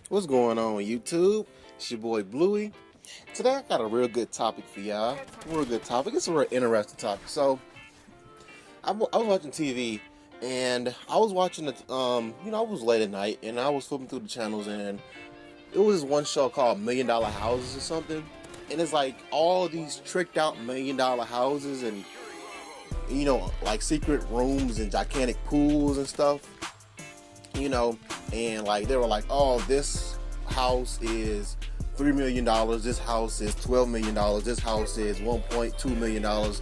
What's going on, YouTube? It's your boy Bleuy. Today I got a real good topic for y'all. Real good topic. It's a real interesting topic. So I was watching TV and I was watching it. I was late at night and I was flipping through the channels and it was this one show called $1 Million Houses or something. And it's like all these tricked out $1 million houses and like secret rooms and gigantic pools and stuff. And like they were like, oh, this house is $3 million, this house is $12 million, this house is $1.2 million. And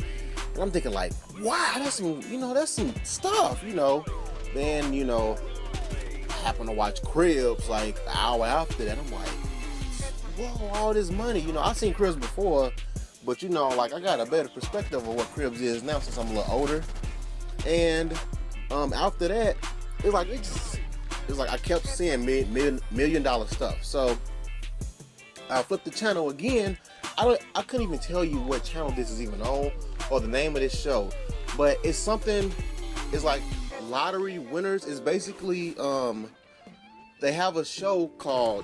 I'm thinking like, wow, that's some stuff, Then, I happened to watch Cribs like an hour after that. I'm like, whoa, all this money. I've seen Cribs before, but like I got a better perspective of what Cribs is now since I'm a little older. And after that, it's like I kept seeing million dollar stuff. So I flipped the channel again. I couldn't even tell you what channel this is even on or the name of this show, but it's something. It's like lottery winners. It's basically they have a show called,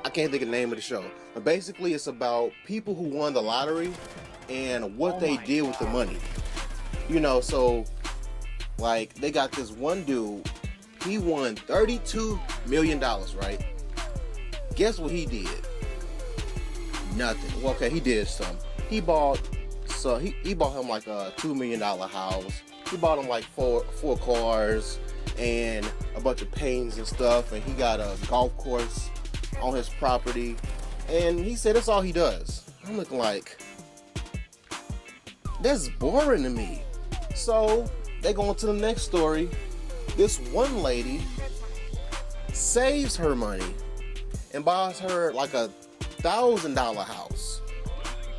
I can't think of the name of the show, but basically it's about people who won the lottery and what they did with the money. So like they got this one dude. He won $32 million, right? Guess what he did? Nothing. Well, okay, he did some. He bought him like a $2 million house. He bought him like four cars and a bunch of paintings and stuff. And he got a golf course on his property. And he said that's all he does. I'm looking like, that's boring to me. So they go on to the next story. This one lady saves her money and buys her like $1,000 house.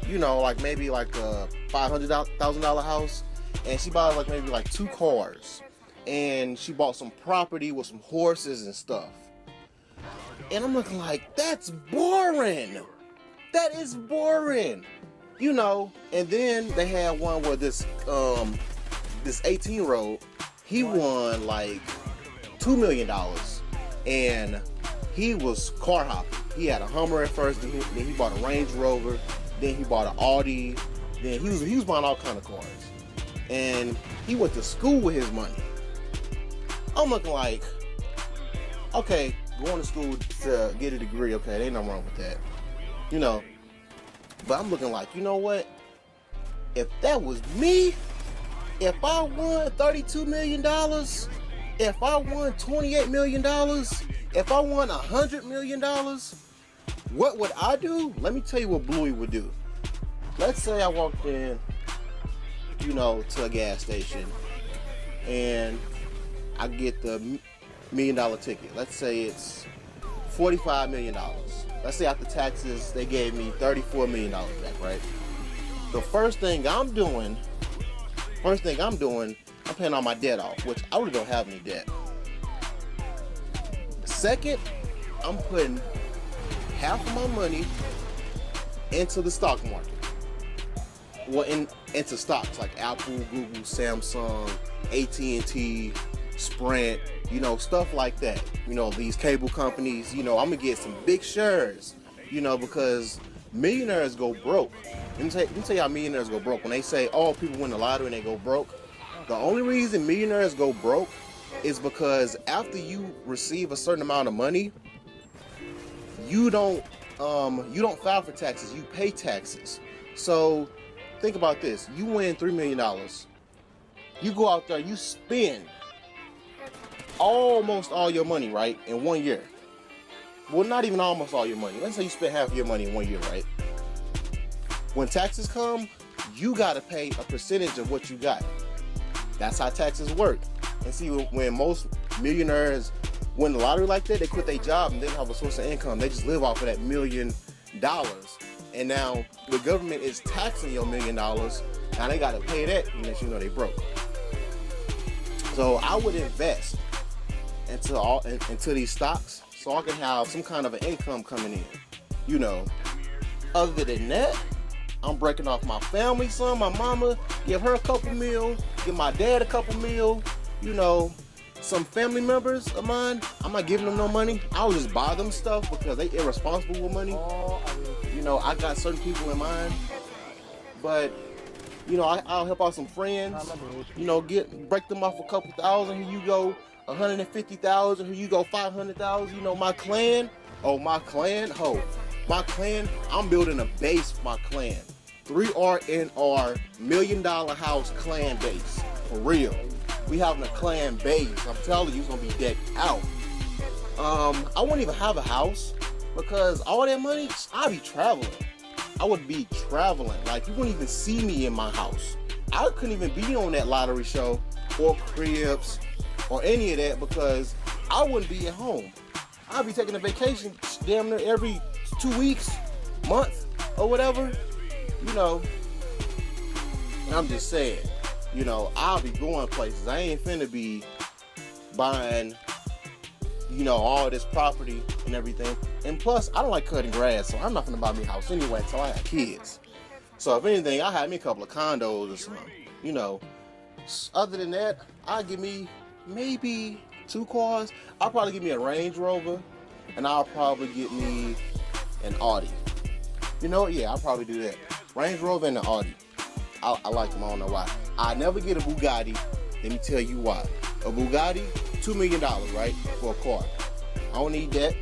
Like maybe like a $500,000 house. And she buys like maybe like 2 cars. And she bought some property with some horses and stuff. And I'm looking like, that's boring. That is boring. And then they had one where this 18-year-old, he won like $2 million, and he was car hopping. He had a Hummer at first, then he bought a Range Rover, then he bought an Audi, then he was buying all kind of cars, and he went to school with his money. I'm looking like, okay, going to school to get a degree, okay, there ain't nothing wrong with that, But I'm looking like, you know what? If that was me. If I won $32 million, if I won $28 million, if I won $100 million, what would I do? Let me tell you what Bleuy would do. Let's say I walked in, to a gas station and I get the $1 million ticket. Let's say it's $45 million. Let's say after taxes, they gave me $34 million back, right? The first thing I'm doing, I'm paying all my debt off, which I really don't have any debt. Second, I'm putting half of my money into the stock market. Well, into stocks like Apple, Google, Samsung, AT&T, Sprint, stuff like that. These cable companies, I'm gonna get some big shares, because millionaires go broke. Let me tell you how millionaires go broke. When they say, oh, people win the lottery and they go broke, the only reason millionaires go broke is because after you receive a certain amount of money, you don't file for taxes, you pay taxes. So think about this. You win $3 million. You go out there, you spend almost all your money, right, in 1 year. Well, not even almost all your money. Let's say you spend half of your money in 1 year, right? When taxes come, you got to pay a percentage of what you got. That's how taxes work. And see, when most millionaires win the lottery like that, they quit their job and they don't have a source of income. They just live off of that $1 million. And now the government is taxing your $1 million. Now they got to pay that unless they broke. So I would invest into these stocks so I can have some kind of an income coming in. Other than that, I'm breaking off my family some. My mama, give her a couple mil, give my dad a couple mil, some family members of mine, I'm not giving them no money. I'll just buy them stuff because they irresponsible with money. You know, I got certain people in mind, but you know, I'll help out some friends. You know, break them off a couple thousand. Here you go, 150,000. Here you go, 500,000. You know, my clan. Oh, my clan. My clan. I'm building a base for my clan. 3RNR $1 million house clan base for real. We having a clan base. I'm telling you, it's gonna be decked out. I won't even have a house because all that money, I'll be traveling. I would be traveling. Like, you wouldn't even see me in my house. I couldn't even be on that lottery show or cribs or any of that because I wouldn't be at home. I'd be taking a vacation damn near every 2 weeks, month, or whatever. You know, and I'm just saying, you know, I'll be going places. I ain't finna be buying, you know, all this property and everything. And plus, I don't like cutting grass, so I'm not gonna buy me a house anyway until I have kids. So if anything, I have me a couple of condos or something. You know, other than that, I'll give me maybe 2 cars. I'll probably give me a Range Rover, and I'll probably get me an Audi. You know what? Yeah, I'll probably do that. Range Rover and an Audi. I like them. I don't know why. I never get a Bugatti. Let me tell you why. A Bugatti, $2 million, right, for a car. I don't need that.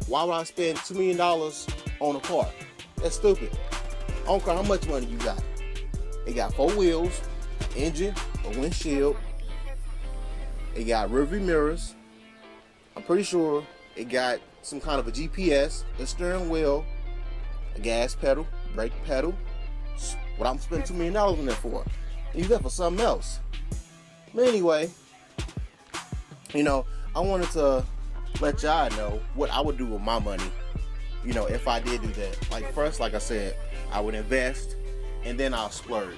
Why would I spend $2 million on a car? That's stupid. I don't care how much money you got. It got 4 wheels, an engine, a windshield. It got rearview mirrors. I'm pretty sure it got some kind of a GPS, a steering wheel, a gas pedal, brake pedal. What I'm spending $2 million in there for? Use that for something else. But anyway, you know, I wanted to let y'all know what I would do with my money, you know, if I did do that. Like, first, like I said, I would invest and then I'll splurge.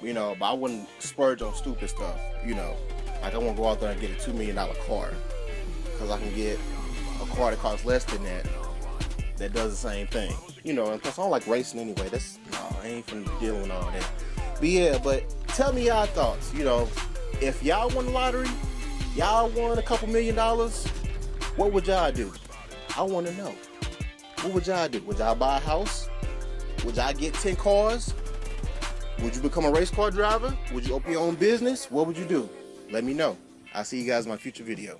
You know, but I wouldn't splurge on stupid stuff, you know. Like, I won't go out there and get a $2 million car because I can get a car that costs less than that that does the same thing. You know, and plus I don't like racing anyway. I ain't finna deal with all that. But yeah, but tell me y'all thoughts. You know, if y'all won the lottery, y'all won a couple $1 million, what would y'all do? I want to know. What would y'all do? Would y'all buy a house? Would y'all get 10 cars? Would you become a race car driver? Would you open your own business? What would you do? Let me know. I'll see you guys in my future video.